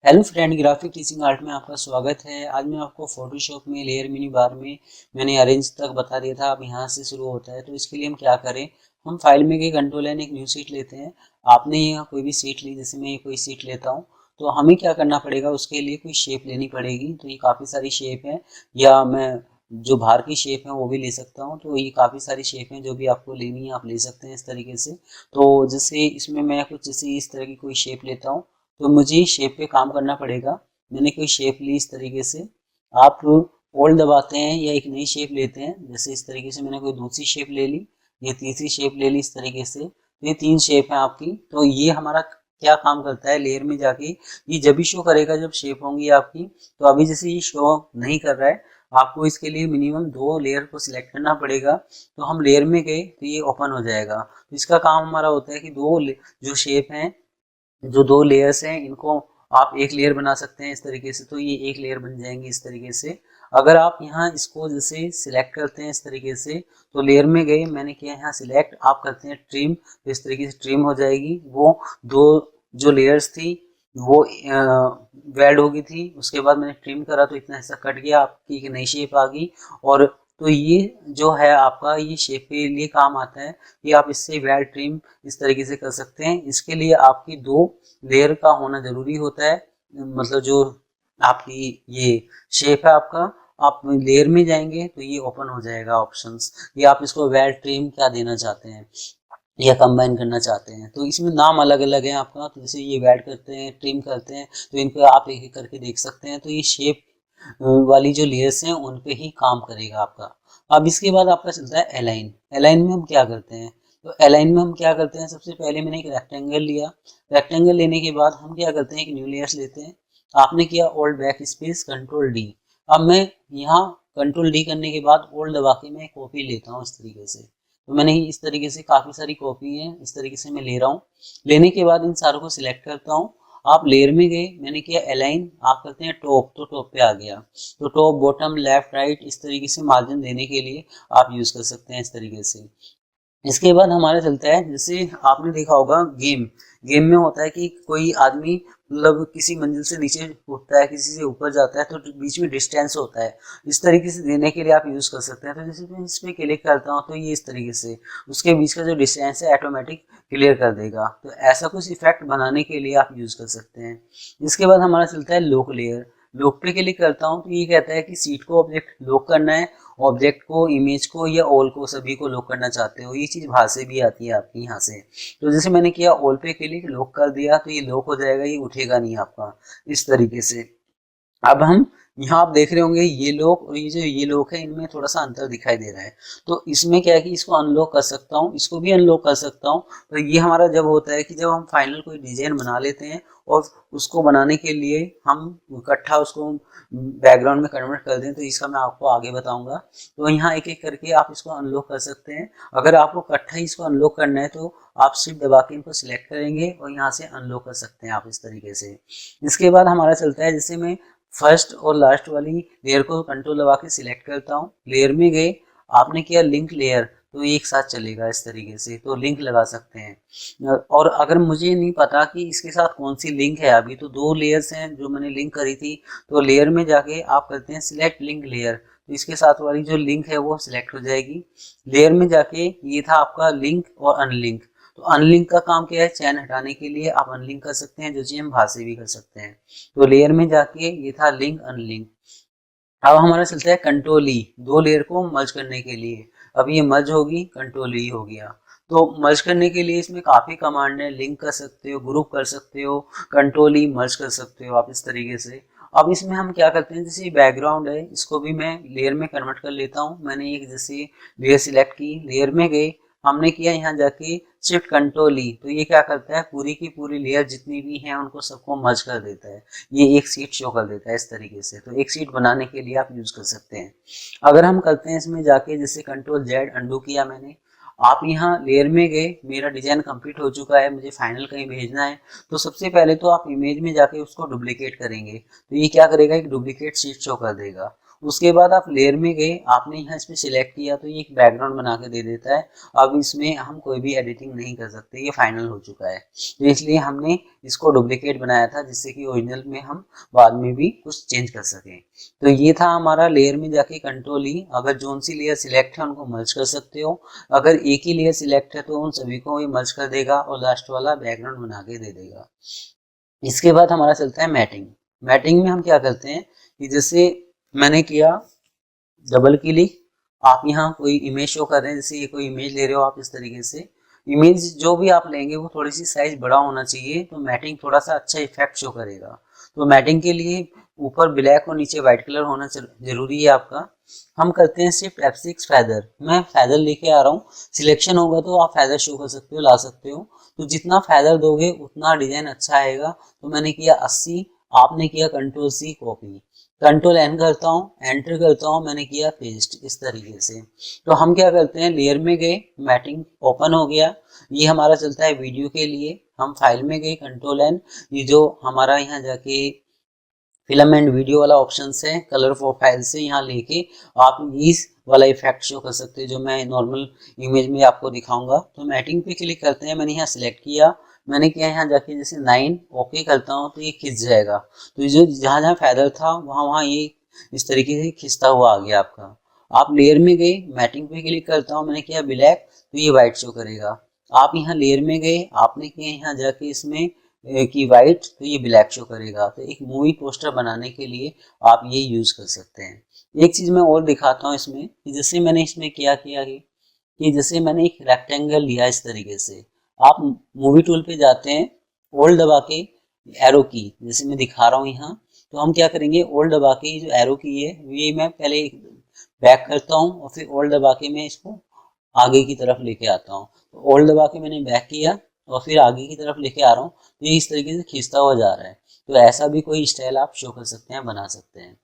Hello friend, graphic teaching art में आपका स्वागत है। आज मैं आपको फोटोशॉप में लेयर मिनी बार में मैंने अरेंज तक बता दिया था। अब यहाँ से शुरू होता है। तो इसके लिए हम क्या करें, हम फाइल में गए, कंट्रोल एन, एक न्यू सीट लेते हैं। आपने यहाँ कोई भी सीट ली, जैसे मैं ये कोई सीट लेता हूँ, तो हमें क्या करना पड़ेगा, उसके लिए कोई शेप लेनी पड़ेगी। तो ये काफ़ी सारी शेप है, या मैं जो बाहर की शेप है वो भी ले सकता हूँ। तो ये काफ़ी सारी शेप है, जो भी आपको लेनी है आप ले सकते हैं इस तरीके से। तो जैसे इसमें मैं कुछ जैसे इस तरह की कोई शेप लेता हूँ, तो मुझे शेप पे काम करना पड़ेगा। मैंने कोई शेप ली इस तरीके से। आप ओल्ड दबाते हैं या एक नई शेप लेते हैं, जैसे इस तरीके से मैंने कोई दूसरी शेप ले ली, ये तीसरी शेप ले ली इस तरीके से। तो ये 3 शेप है आपकी। तो ये हमारा क्या काम करता है, लेयर में जाके ये जब भी शो करेगा जब शेप होंगी आपकी। तो अभी जैसे ये शो नहीं कर रहा है, आपको इसके लिए मिनिमम 2 लेयर को सिलेक्ट करना पड़ेगा। तो हम लेयर में गए तो ये ओपन हो जाएगा। तो इसका काम हमारा होता है कि जो शेप हैं, जो 2 लेयर्स हैं, इनको आप एक लेयर बना सकते हैं इस तरीके से। तो ये एक लेयर बन जाएंगी इस तरीके से। अगर आप यहाँ इसको जैसे सिलेक्ट करते हैं इस तरीके से, तो लेयर में गए, मैंने किया यहाँ सिलेक्ट, आप करते हैं ट्रिम, तो इस तरीके से ट्रिम हो जाएगी। वो 2 जो लेयर्स थी वो वेल्ड हो गई थी। उसके बाद मैंने ट्रिम करा तो इतना हिस्सा कट गया, आपकी एक नई शेप आ गई। और तो ये जो है आपका, ये शेप के लिए काम आता है कि आप इससे वेल ट्रिम इस तरीके से कर सकते हैं। इसके लिए आपकी 2 लेयर का होना जरूरी होता है। मतलब जो आपकी ये शेप है आपका, आप लेयर में जाएंगे तो ये ओपन हो जाएगा ऑप्शंस। ये आप इसको वेल ट्रिम क्या देना चाहते हैं या कंबाइन करना चाहते हैं। तो इसमें नाम अलग अलग है आपका। तो जैसे ये वेड करते हैं, ट्रिम करते हैं, तो इन पे आप एक एक करके देख सकते हैं। तो ये शेप वाली जो लेयर्स हैं उन पे ही काम करेगा आपका। अब इसके बाद आपका चलता है अलाइन। अलाइन में हम क्या करते हैं, तो अलाइन में हम क्या करते हैं, सबसे पहले मैंने एक रेक्टेंगल लिया। रेक्टेंगल लेने के बाद हम क्या करते हैं, एक न्यू लेयर्स लेते हैं। आपने किया old back space control D. अब मैं यहाँ कंट्रोल डी करने के बाद ओल्ड दबा के मैं कॉपी लेता हूँ इस तरीके से। तो मैंने इस तरीके से काफ़ी सारी कॉपी है, इस तरीके से मैं ले रहा हूँ। लेने के बाद इन सारों को सिलेक्ट करता हूँ। आप लेयर में गए, मैंने किया अलाइन, आप करते हैं टॉप, तो टॉप पे आ गया। तो टॉप, बॉटम, लेफ्ट, राइट, इस तरीके से मार्जिन देने के लिए आप यूज़ कर सकते हैं इस तरीके से। इसके बाद हमारा चलता है, जैसे आपने देखा होगा गेम, गेम में होता है कि कोई आदमी मतलब किसी मंजिल से नीचे उठता है, किसी से ऊपर जाता है, तो बीच में डिस्टेंस होता है। इस तरीके से देने के लिए आप यूज़ कर सकते हैं। तो जैसे मैं इस पर क्लिक करता हूँ तो ये इस तरीके से उसके बीच का जो डिस्टेंस है ऑटोमेटिक क्लियर कर देगा। तो ऐसा कुछ इफेक्ट बनाने के लिए आप यूज़ कर सकते हैं। इसके बाद हमारा चलता है लॉक लेयर। लॉक पे क्लिक करता हूँ तो ये कहता है कि सीट को ऑब्जेक्ट लॉक करना है, ऑब्जेक्ट को, इमेज को या ऑल को, सभी को लॉक करना चाहते हो। ये चीज़ बाहर से भी आती है आपकी यहाँ से। तो जैसे मैंने किया ऑल पे क्लिक, लॉक कर दिया, तो ये लॉक हो जाएगा, ये उठेगा नहीं आपका इस तरीके से। अब हम यहाँ आप देख रहे होंगे ये लॉक और ये जो ये लॉक है, इनमें थोड़ा सा अंतर दिखाई दे रहा है। तो इसमें क्या है कि इसको अनलॉक कर सकता हूँ, इसको भी अनलॉक कर सकता हूँ। तो ये हमारा जब होता है कि जब हम फाइनल कोई डिजाइन बना लेते हैं और उसको बनाने के लिए हम इकट्ठा उसको बैकग्राउंड में कन्वर्ट कर दें, तो इसका मैं आपको आगे बताऊंगा। तो यहाँ एक एक करके आप इसको अनलॉक कर सकते हैं। अगर आपको इकट्ठा ही इसको अनलॉक करना है तो आप सिर्फ दबा के इनको सिलेक्ट करेंगे और यहाँ से अनलॉक कर सकते हैं आप इस तरीके से। इसके बाद हमारा चलता है, जैसे मैं फर्स्ट और लास्ट वाली लेयर को कंट्रोल दबा के सिलेक्ट करता हूँ, लेयर में गए, आपने किया लिंक लेयर, तो एक साथ चलेगा इस तरीके से। तो लिंक लगा सकते हैं। और अगर मुझे नहीं पता कि इसके साथ कौन सी लिंक है, अभी तो 2 लेयर्स हैं जो मैंने लिंक करी थी, तो लेयर में जाके आप करते हैं सिलेक्ट लिंक लेयर, तो इसके साथ वाली जो लिंक है वो सिलेक्ट हो जाएगी। लेयर में जाके ये था आपका लिंक और अनलिंक। तो अनलिंक का काम क्या है, चैन हटाने के लिए आप अनलिंक कर सकते हैं, जो चीज हम बाहर से भी कर सकते हैं। तो लेयर में जाके ये था लिंक अनलिंक। अब हमारा चलता है कंट्रोल ई, 2 लेयर को मर्ज करने के लिए। अब ये मर्ज होगी, कंट्रोल ई हो गया। तो मर्ज करने के लिए इसमें काफी कमांड है, लिंक कर सकते हो, ग्रुप कर सकते हो, कंट्रोल ई मर्ज कर सकते हो आप इस तरीके से। अब इसमें हम क्या करते हैं, जैसे बैकग्राउंड है, इसको भी मैं लेयर में कन्वर्ट कर लेता हूँ। मैंने एक जैसे लेयर सिलेक्ट की, लेयर में गए, हमने किया यहाँ जाके शिफ्ट कंट्रोल ई, तो ये क्या करता है, पूरी की पूरी लेयर जितनी भी हैं उनको सबको मर्ज कर देता है। ये एक सीट शो कर देता है इस तरीके से। तो एक सीट बनाने के लिए आप यूज कर सकते हैं। अगर हम करते हैं इसमें जाके, जैसे कंट्रोल जेड अंडू किया मैंने, आप यहाँ लेयर में गए, मेरा डिजाइन कंप्लीट हो चुका है, मुझे फाइनल कहीं भेजना है। तो सबसे पहले तो आप इमेज में जाके उसको डुप्लीकेट करेंगे, तो ये क्या करेगा, एक डुप्लीकेट शीट शो कर देगा। उसके बाद आप लेयर में गए, आपने यहाँ इसमें सिलेक्ट किया तो ये एक बैकग्राउंड बना के दे देता है। अब इसमें हम कोई भी एडिटिंग नहीं कर सकते, ये फाइनल हो चुका है। तो इसलिए हमने इसको डुप्लीकेट बनाया था जिससे कि ओरिजिनल में हम बाद में भी कुछ चेंज कर सकें। तो ये था हमारा लेयर में जाके कंट्रोल ई। अगर जोन सी लेयर सिलेक्ट है उनको मर्ज कर सकते हो, अगर एक ही लेयर सिलेक्ट है तो उन सभी को ये मर्ज कर देगा और लास्ट वाला बैकग्राउंड बना के दे देगा। इसके बाद हमारा चलता है मैटिंग। मैटिंग में हम क्या करते हैं कि जैसे मैंने किया डबल क्लिक, आप यहाँ कोई इमेज शो कर रहे हैं, जैसे ये कोई इमेज ले रहे हो आप इस तरीके से। इमेज जो भी आप लेंगे वो थोड़ी सी साइज बड़ा होना चाहिए, तो मैटिंग थोड़ा सा अच्छा इफेक्ट शो करेगा। तो मैटिंग के लिए ऊपर ब्लैक और नीचे व्हाइट कलर होना जरूरी है आपका। हम करते हैं शिफ्ट F6 फैदर। मैं फैदर लेके आ रहा हूँ, सिलेक्शन होगा तो आप फैदर शो कर सकते हो, ला सकते हो। तो जितना फैदर दोगे उतना डिजाइन अच्छा आएगा। तो मैंने किया 80, आपने किया control C copy, control N करता हूँ, एंटर करता हूँ, मैंने किया पेस्ट इस तरीके से। तो हम क्या करते हैं, लेयर में गए, मैटिंग ओपन हो गया। ये हमारा चलता है वीडियो के लिए। हम फाइल में गए, कंट्रोल N, ये जो हमारा यहाँ जाके फिल्म एंड वीडियो वाला ऑप्शन है, कलर प्रोफाइल से यहाँ लेके आप इस वाला इफेक्ट शो कर सकते हैं जो मैं नॉर्मल इमेज में आपको दिखाऊंगा। तो मैटिंग पे क्लिक करते हैं, मैंने यहाँ सिलेक्ट किया, मैंने किया यहाँ जाके जैसे 9 ओके करता हूँ तो ये खिंच जाएगा। तो ये जो जहाँ जहाँ फैदर था वहाँ वहाँ ये इस तरीके से खिंचता हुआ आ गया आपका। आप लेयर में गए, मैटिंग पे क्लिक करता हूँ, मैंने किया ब्लैक तो ये व्हाइट शो करेगा। आप यहाँ लेयर में गए, आपने किया यहाँ जाके इसमें की वाइट तो ये ब्लैक शो करेगा। तो एक मूवी पोस्टर बनाने के लिए आप ये यूज कर सकते हैं। एक चीज मैं और दिखाता हूँ इसमें कि जैसे मैंने इसमें क्या किया कि जैसे मैंने एक रेक्टेंगल लिया इस तरीके से। आप मूवी टूल पे जाते हैं, ओल्ड दबा के एरो की, जैसे मैं दिखा रहा हूँ यहाँ, तो हम क्या करेंगे, ओल्ड दबा के जो एरो की है ये मैं पहले बैक करता हूँ और फिर ओल्ड दबा के मैं इसको आगे की तरफ लेके आता हूँ। तो ओल्ड दबा के मैंने बैक किया और फिर आगे की तरफ लेके आ रहा हूँ, तो ये इस तरीके से खींचता हुआ जा रहा है। तो ऐसा भी कोई स्टाइल आप शो कर सकते हैं, बना सकते हैं।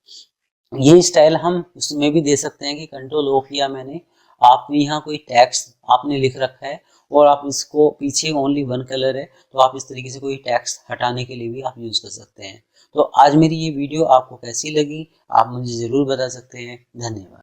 ये स्टाइल हम उसमें भी दे सकते हैं कि कंट्रोल O किया मैंने, आपने यहाँ कोई टेक्स्ट आपने लिख रखा है और आप इसको पीछे ओनली वन कलर है, तो आप इस तरीके से कोई टेक्स्ट हटाने के लिए भी आप यूज कर सकते हैं। तो आज मेरी ये वीडियो आपको कैसी लगी आप मुझे जरूर बता सकते हैं। धन्यवाद।